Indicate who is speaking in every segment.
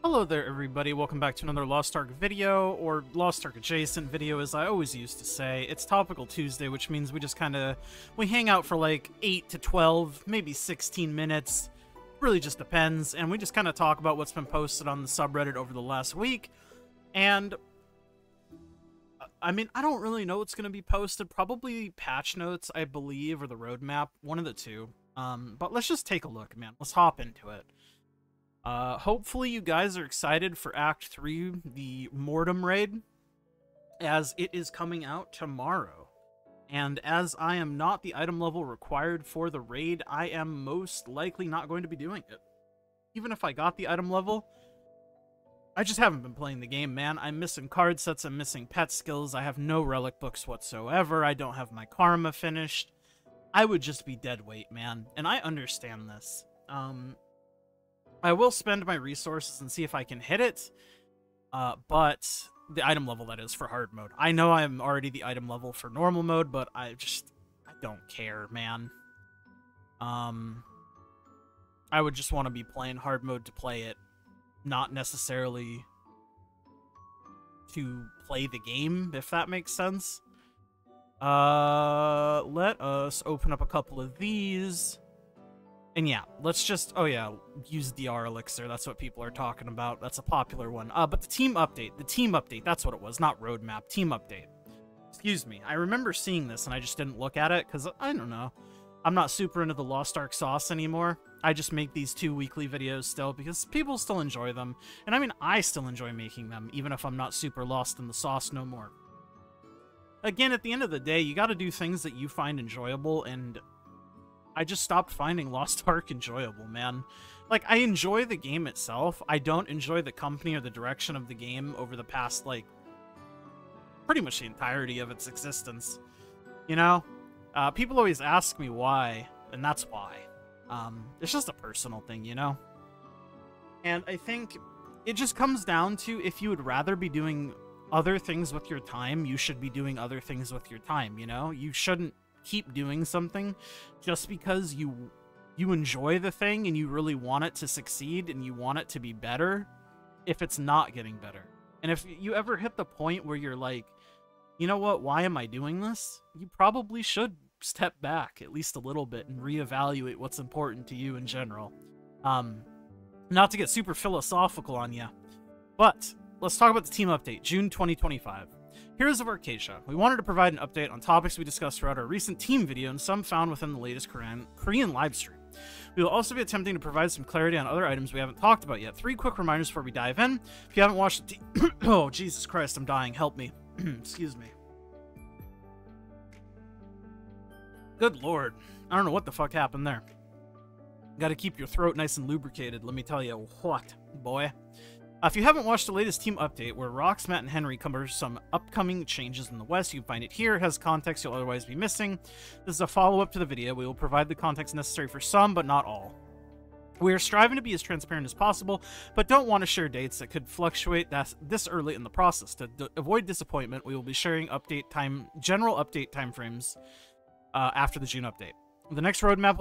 Speaker 1: Hello there, everybody. Welcome back to another Lost Ark video, or Lost Ark adjacent video, as I always used to say. It's Topical Tuesday, which means we just we hang out for like 8 to 12, maybe 16 minutes. Really just depends, and we just kind of talk about what's been posted on the subreddit over the last week. And I mean, I don't really know what's going to be posted. Probably patch notes, I believe, or the roadmap, one of the two. But let's just take a look, man. Let's hop into it. Hopefully you guys are excited for Act 3, the Mortem raid, as it is coming out tomorrow. And as I am not the item level required for the raid, I am most likely not going to be doing it. Even if I got the item level, I just haven't been playing the game, man. I'm missing card sets, I'm missing pet skills, I have no relic books whatsoever, I don't have my karma finished. I would just be dead weight, man, and I understand this. I will spend my resources and see if I can hit it, but the item level, that is, for hard mode. I know I'm already the item level for normal mode, but I don't care, man. I would just want to be playing hard mode to play it, not necessarily to play the game, if that makes sense. Let us open up a couple of these. And yeah, let's just, oh yeah, use DR Elixir. That's what people are talking about. That's a popular one. But the team update, that's what it was, not roadmap, team update. Excuse me. I remember seeing this and I just didn't look at it because, I don't know. I'm not super into the Lost Ark sauce anymore. I just make these 2 weekly videos still because people still enjoy them. And I mean, I still enjoy making them, even if I'm not super lost in the sauce no more. Again, at the end of the day, you gotta do things that you find enjoyable, and I just stopped finding Lost Ark enjoyable, man. Like, I enjoy the game itself. I don't enjoy the company or the direction of the game over the past, like, pretty much the entirety of its existence. You know? People always ask me why, and that's why. It's just a personal thing, you know? And I think it just comes down to, if you would rather be doing other things with your time, you should be doing other things with your time, you know? You shouldn't keep doing something just because you enjoy the thing and you really want it to succeed and you want it to be better if it's not getting better. And if you ever hit the point where you're like, you know what, why am I doing this? You probably should step back at least a little bit and reevaluate what's important to you in general. Not to get super philosophical on you, but let's talk about the team update, June 2025. Heroes of Arcadia. We wanted to provide an update on topics we discussed throughout our recent team video and some found within the latest Korean livestream. We will also be attempting to provide some clarity on other items we haven't talked about yet. 3 quick reminders before we dive in. If you haven't watched the oh, Jesus Christ, I'm dying. Help me. Excuse me. Good Lord. I don't know what the fuck happened there. Gotta keep your throat nice and lubricated, let me tell you what, boy. If you haven't watched the latest team update, where Rox, Matt, and Henry cover some upcoming changes in the West, you can find it here. It has context you'll otherwise be missing. This is a follow-up to the video. We will provide the context necessary for some, but not all. We are striving to be as transparent as possible, but don't want to share dates that could fluctuate this early in the process. To avoid disappointment, we will be sharing general update timeframes after the June update. The next roadmap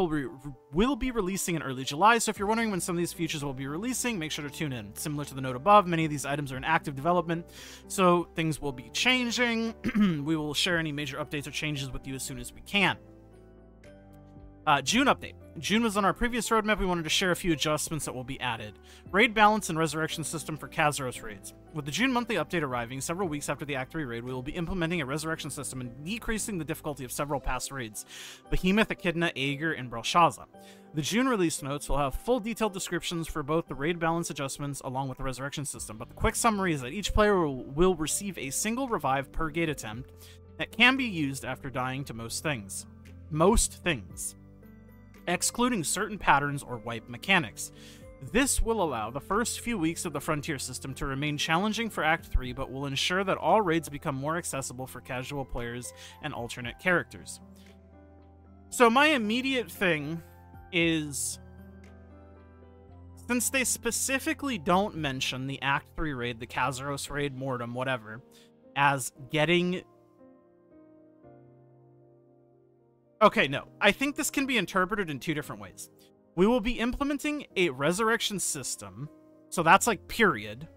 Speaker 1: will be releasing in early July, so if you're wondering when some of these features will be releasing, make sure to tune in. Similar to the note above, many of these items are in active development, so things will be changing. We will share any major updates or changes with you as soon as we can. June update. June was on our previous roadmap. We wanted to share a few adjustments that will be added. Raid balance and resurrection system for Kazaros raids. With the June monthly update arriving several weeks after the Act 3 raid, we will be implementing a resurrection system and decreasing the difficulty of several past raids: Behemoth, Echidna, Aegir, and Belshazzar. The June release notes will have full detailed descriptions for both the raid balance adjustments along with the resurrection system, but the quick summary is that each player will receive a single revive per gate attempt that can be used after dying to most things. Excluding certain patterns or wipe mechanics. This will allow the first few weeks of the Frontier system to remain challenging for Act 3, but will ensure that all raids become more accessible for casual players and alternate characters. So my immediate thing is, since they specifically don't mention the Act 3 raid, the Kazaros raid, Mortem, whatever, as getting... Okay, no. I think this can be interpreted in 2 different ways. We will be implementing a resurrection system So that's like period.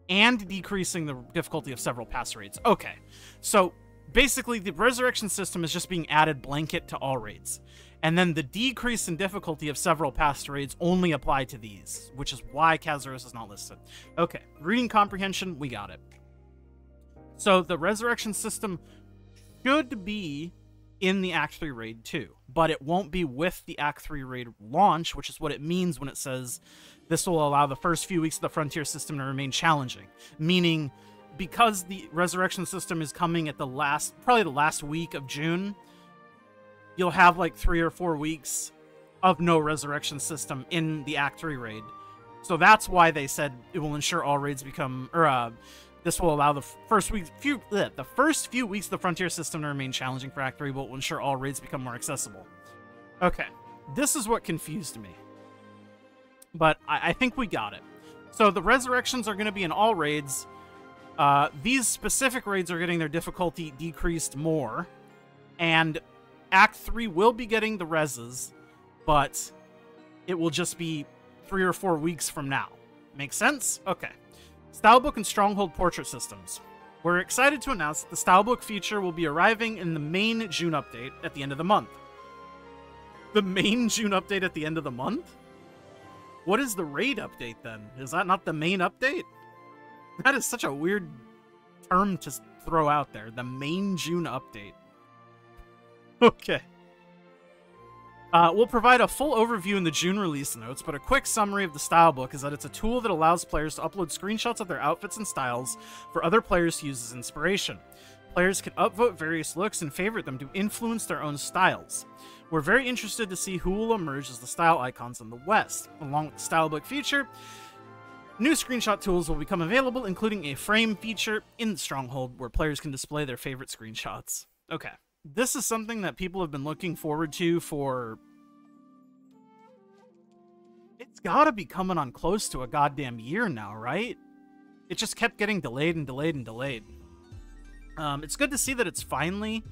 Speaker 1: And decreasing the difficulty of several pass raids. Okay, so basically the resurrection system is just being added blanket to all raids. And then the decrease in difficulty of several past raids only apply to these, which is why Kazuros is not listed. Okay, reading comprehension, we got it. So the resurrection system should be in the Act 3 raid too, but it won't be with the Act 3 raid launch, which is what it means when it says this will allow the first few weeks of the Frontier system to remain challenging. Meaning, because the resurrection system is coming at probably the last week of June, you'll have like 3 or 4 weeks of no resurrection system in the Act 3 raid. So that's why they said it will ensure all raids become, this will allow the first few weeks of the Frontier system to remain challenging for Act 3, but will ensure all raids become more accessible. Okay, this is what confused me. But I think we got it. So the resurrections are going to be in all raids. These specific raids are getting their difficulty decreased more. And Act 3 will be getting the reses, but it will just be 3 or 4 weeks from now. Make sense? Okay. Stylebook and Stronghold portrait systems. We're excited to announce that the Stylebook feature will be arriving in the main June update at the end of the month. The main June update at the end of the month? What is the raid update then? Is that not the main update? That is such a weird term to throw out there. The main June update. Okay. We'll provide a full overview in the June release notes, but a quick summary of the Stylebook is that it's a tool that allows players to upload screenshots of their outfits and styles for other players to use as inspiration. Players can upvote various looks and favorite them to influence their own styles. We're very interested to see who will emerge as the style icons in the West. Along with the Stylebook feature, new screenshot tools will become available, including a frame feature in Stronghold where players can display their favorite screenshots. Okay. This is something that people have been looking forward to for... It's gotta be coming on close to a goddamn year now, right? It just kept getting delayed and delayed and delayed. It's good to see that it's finally,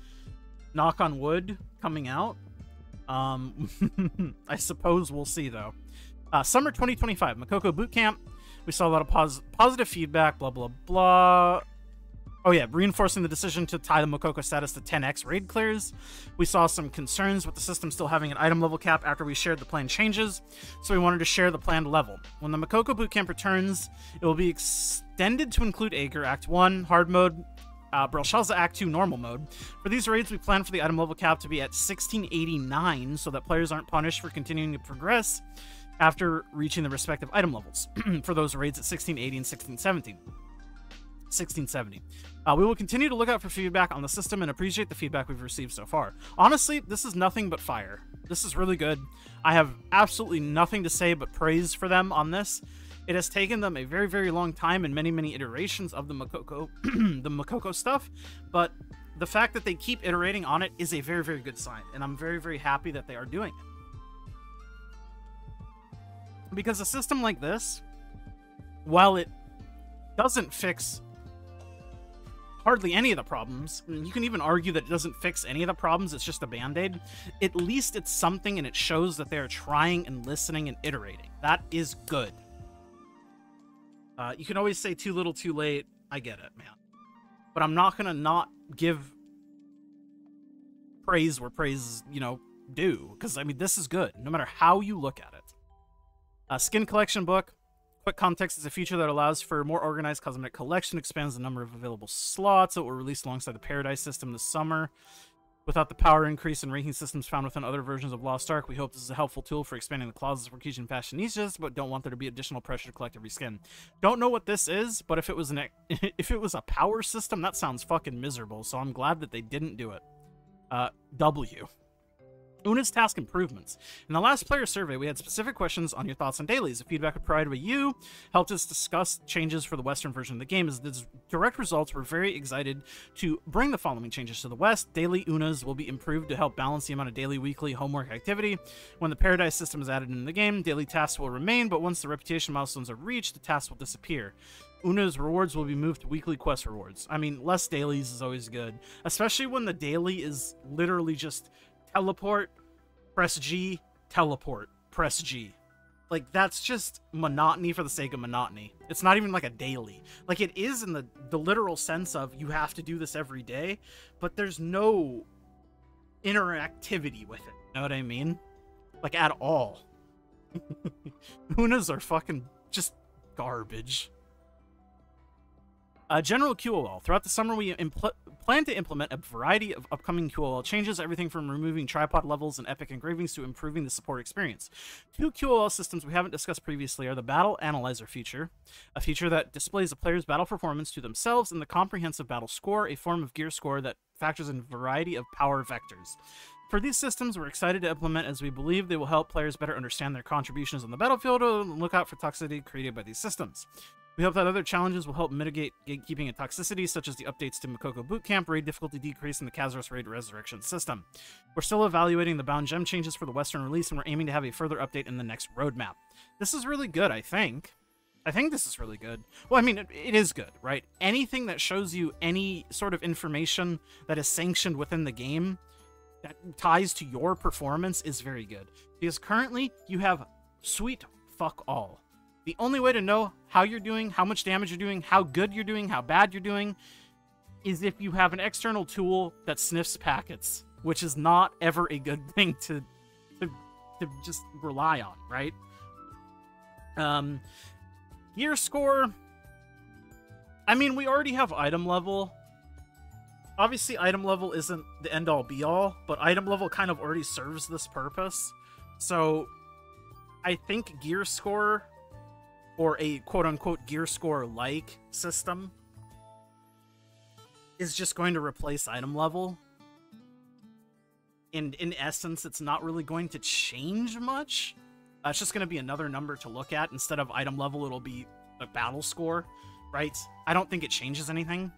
Speaker 1: knock on wood, coming out. I suppose we'll see, though. Summer 2025, Makoko Bootcamp. We saw a lot of positive feedback, blah, blah, blah. Oh yeah, reinforcing the decision to tie the Makoko status to 10x raid clears. We saw some concerns with the system still having an item level cap after we shared the planned changes, so we wanted to share the planned level. When the Makoko Bootcamp returns, it will be extended to include Ager Act 1, Hard Mode, Belshazzar Act 2 Normal Mode. For these raids, we plan for the item level cap to be at 1689, so that players aren't punished for continuing to progress after reaching the respective item levels. For those raids at 1680 and 1670. 1670. We will continue to look out for feedback on the system and appreciate the feedback we've received so far. Honestly, this is nothing but fire. This is really good. I have absolutely nothing to say but praise for them on this. It has taken them a very, very long time and many, many iterations of the Makoko, the Makoko stuff, but the fact that they keep iterating on it is a very, very good sign, and I'm very, very happy that they are doing it. Because a system like this, while it doesn't fix hardly any of the problems, you can even argue that it doesn't fix any of the problems, it's just a band-aid, at least it's something and it shows that they're trying and listening and iterating. That is good. You can always say too little too late. I get it, man. But I'm not gonna not give praise where praise is, you know, due. Because, I mean, this is good, no matter how you look at it. Skin collection book. Quick context is a feature that allows for a more organized cosmetic collection, expands the number of available slots. It will release alongside the Paradise system this summer. Without the power increase and ranking systems found within other versions of Lost Ark, we hope this is a helpful tool for expanding the closets for Cajun fashionistas, but don't want there to be additional pressure to collect every skin. Don't know what this is, but if it was if it was a power system, that sounds fucking miserable, so I'm glad that they didn't do it. W. Una's task improvements. In the last player survey, we had specific questions on your thoughts on dailies. The feedback provided by you helped us discuss changes for the Western version of the game. As the direct results, we're very excited to bring the following changes to the West. Daily Unas will be improved to help balance the amount of daily, weekly homework activity. When the Paradise system is added in the game, daily tasks will remain, but once the reputation milestones are reached, the tasks will disappear. Una's rewards will be moved to weekly quest rewards. I mean, less dailies is always good, especially when the daily is literally just teleport, press G, teleport, press G. Like, that's just monotony for the sake of monotony. It's not even like a daily. Like, it is in the literal sense of you have to do this every day, but there's no interactivity with it. You know what I mean? Like, at all. Unas are fucking just garbage. General QOL. Throughout the summer, we plan to implement a variety of upcoming QOL changes, everything from removing tripod levels and epic engravings to improving the support experience. Two QOL systems we haven't discussed previously are the Battle Analyzer feature, a feature that displays a player's battle performance to themselves, and the Comprehensive Battle Score, a form of gear score that factors in a variety of power vectors. For these systems, we're excited to implement as we believe they will help players better understand their contributions on the battlefield and look out for toxicity created by these systems. We hope that other challenges will help mitigate gatekeeping and toxicity, such as the updates to Makoko Bootcamp, raid difficulty decrease, and the Kazros raid resurrection system. We're still evaluating the bound gem changes for the Western release, and we're aiming to have a further update in the next roadmap. This is really good, I think. I think this is really good. Well, I mean, it is good, right? Anything that shows you any sort of information that is sanctioned within the game that ties to your performance is very good. Because currently, you have sweet fuck all. The only way to know how you're doing, how much damage you're doing, how good you're doing, how bad you're doing, is if you have an external tool that sniffs packets, which is not ever a good thing to just rely on, right? Gear score. I mean, we already have item level. Obviously, item level isn't the end-all be-all, but item level kind of already serves this purpose. So, I think gear score, or a quote-unquote gear score-like system, is just going to replace item level. And in essence, it's not really going to change much. It's just going to be another number to look at. Instead of item level, it'll be a battle score, right? I don't think it changes anything.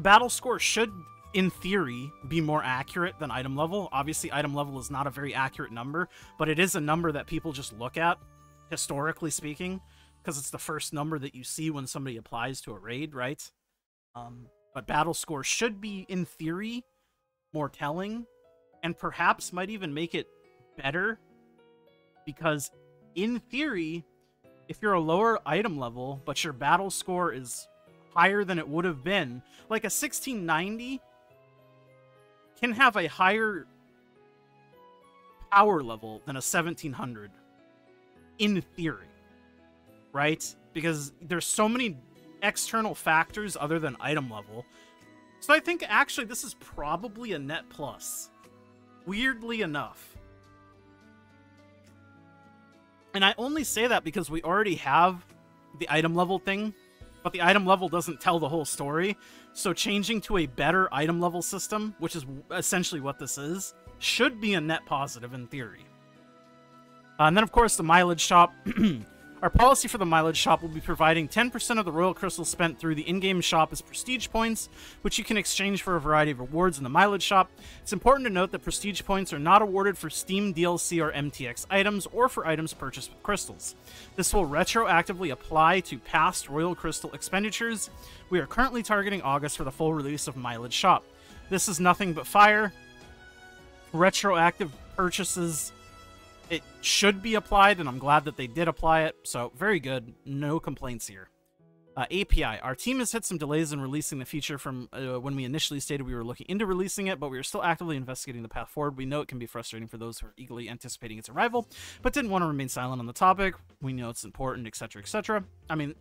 Speaker 1: Battle score should, in theory, be more accurate than item level. Obviously, item level is not a very accurate number, but it is a number that people just look at, historically speaking, because it's the first number that you see when somebody applies to a raid, right? But battle score should be, in theory, more telling, and perhaps might even make it better, because, in theory, if you're a lower item level, but your battle score is higher than it would have been, like a 1690 can have a higher power level than a 1700 in theory, right? Because there's so many external factors other than item level. So I think actually this is probably a net plus, weirdly enough. And I only say that because we already have the item level thing, but the item level doesn't tell the whole story. So changing to a better item level system, which is essentially what this is, should be a net positive in theory. And then, of course, the mileage shop. Our policy for the mileage shop will be providing 10% of the royal crystals spent through the in-game shop as prestige points, which you can exchange for a variety of rewards in the mileage shop. It's important to note that prestige points are not awarded for Steam DLC or MTX items or for items purchased with crystals. This will retroactively apply to past royal crystal expenditures. We are currently targeting August for the full release of mileage shop. This is nothing but fire. Retroactive purchases, it should be applied, and I'm glad that they did apply it, so very good. No complaints here. API. Our team has hit some delays in releasing the feature from when we initially stated we were looking into releasing it, but we are still actively investigating the path forward. We know it can be frustrating for those who are eagerly anticipating its arrival, but didn't want to remain silent on the topic. We know it's important, etc., etc. I mean,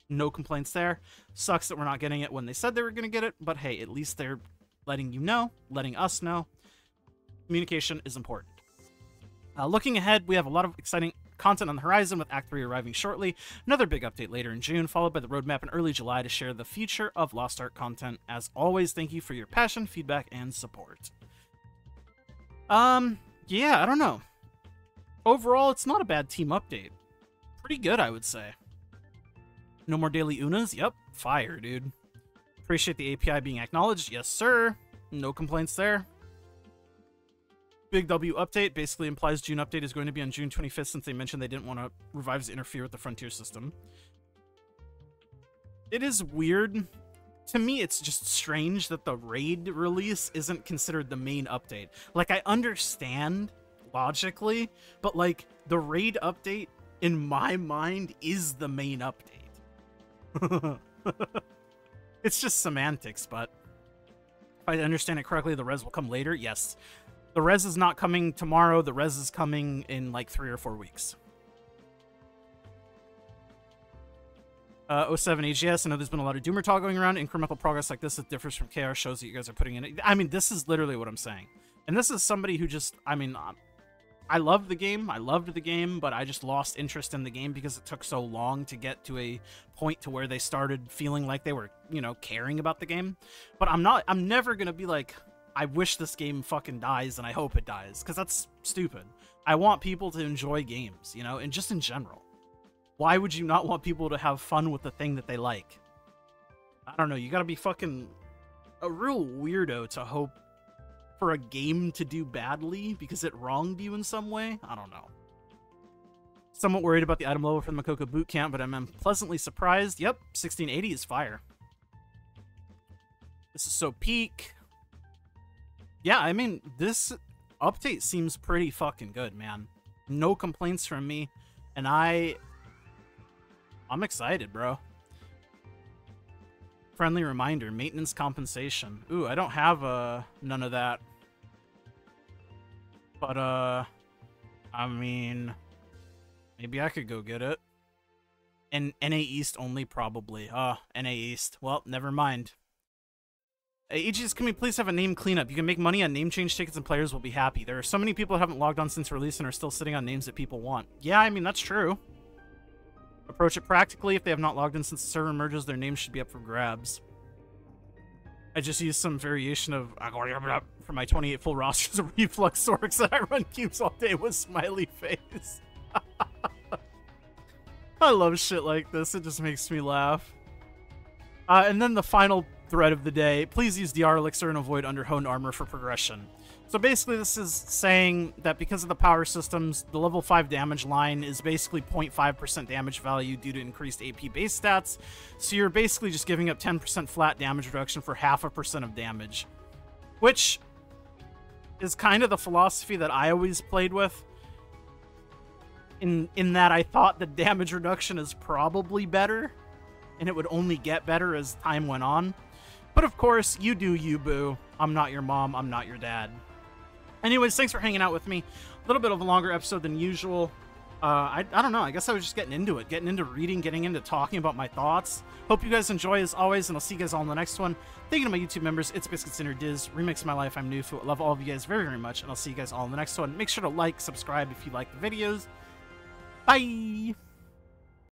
Speaker 1: no complaints there. Sucks that we're not getting it when they said they were going to get it, but hey, at least they're letting you know, letting us know. Communication is important. Looking ahead, we have a lot of exciting content on the horizon, with Act 3 arriving shortly, another big update later in June, followed by the roadmap in early July to share the future of Lost Ark content. As always, thank you for your passion, feedback, and support. Yeah, I don't know. Overall, it's not a bad team update. Pretty good, I would say. No more daily Unas? Yep, fire, dude. Appreciate the API being acknowledged. Yes, sir. No complaints there. Big W update basically implies June update is going to be on June 25th, since they mentioned they didn't want to revives interfere with the Frontier system. It is weird. To me, it's just strange that the raid release isn't considered the main update. Like, I understand logically, but like the raid update in my mind is the main update. It's just semantics, but if I understand it correctly, the res will come later. Yes. The res is not coming tomorrow. The res is coming in like 3 or 4 weeks. 07 AGS, I know there's been a lot of Doomer talk going around. Incremental progress like this that differs from KR shows that you guys are putting in it. I mean, this is literally what I'm saying. And this is somebody who just, I mean, I love the game. I loved the game, but I just lost interest in the game because it took so long to get to a point to where they started feeling like they were, you know, caring about the game. But I'm never going to be like, I wish this game fucking dies and I hope it dies, because that's stupid. I want people to enjoy games, you know, and just in general. Why would you not want people to have fun with the thing that they like? I don't know, you gotta be fucking a real weirdo to hope for a game to do badly because it wronged you in some way? I don't know. Somewhat worried about the item level for the Makoko boot camp, but I'm pleasantly surprised. Yep, 1680 is fire. This is so peak. Yeah, I mean, this update seems pretty fucking good, man. No complaints from me, and I'm excited, bro. Friendly reminder, maintenance compensation. Ooh, I don't have none of that. But I mean, maybe I could go get it. And NA East only, probably. NA East. Well, never mind. Hey, Aegis, can we please have a name cleanup? You can make money on name change tickets and players will be happy. There are so many people that haven't logged on since release and are still sitting on names that people want. Yeah, I mean, that's true. Approach it practically. If they have not logged in since the server merges, their name should be up for grabs. I just used some variation of for my 28 full rosters of Reflux Sorks that I run cubes all day with smiley face. I love shit like this. It just makes me laugh. And then the final thread of the day. Please use DR Elixir and avoid underhoned armor for progression. So basically this is saying that because of the power systems, the level 5 damage line is basically 0.5% damage value due to increased AP base stats. So you're basically just giving up 10% flat damage reduction for 0.5% of damage. Which is kind of the philosophy that I always played with. In that I thought the damage reduction is probably better. And it would only get better as time went on. But of course, you do you, boo. I'm not your mom, I'm not your dad. Anyways, thanks for hanging out with me. A little bit of a longer episode than usual. I don't know, I guess I was just getting into it. Getting into reading, getting into talking about my thoughts. Hope you guys enjoy as always, and I'll see you guys all in the next one. Thank you to my YouTube members, It's Biscuits Dinner Diz, Remix My Life, I'm Nufu. I love all of you guys very, very much, and I'll see you guys all in the next one. Make sure to like, subscribe if you like the videos. Bye!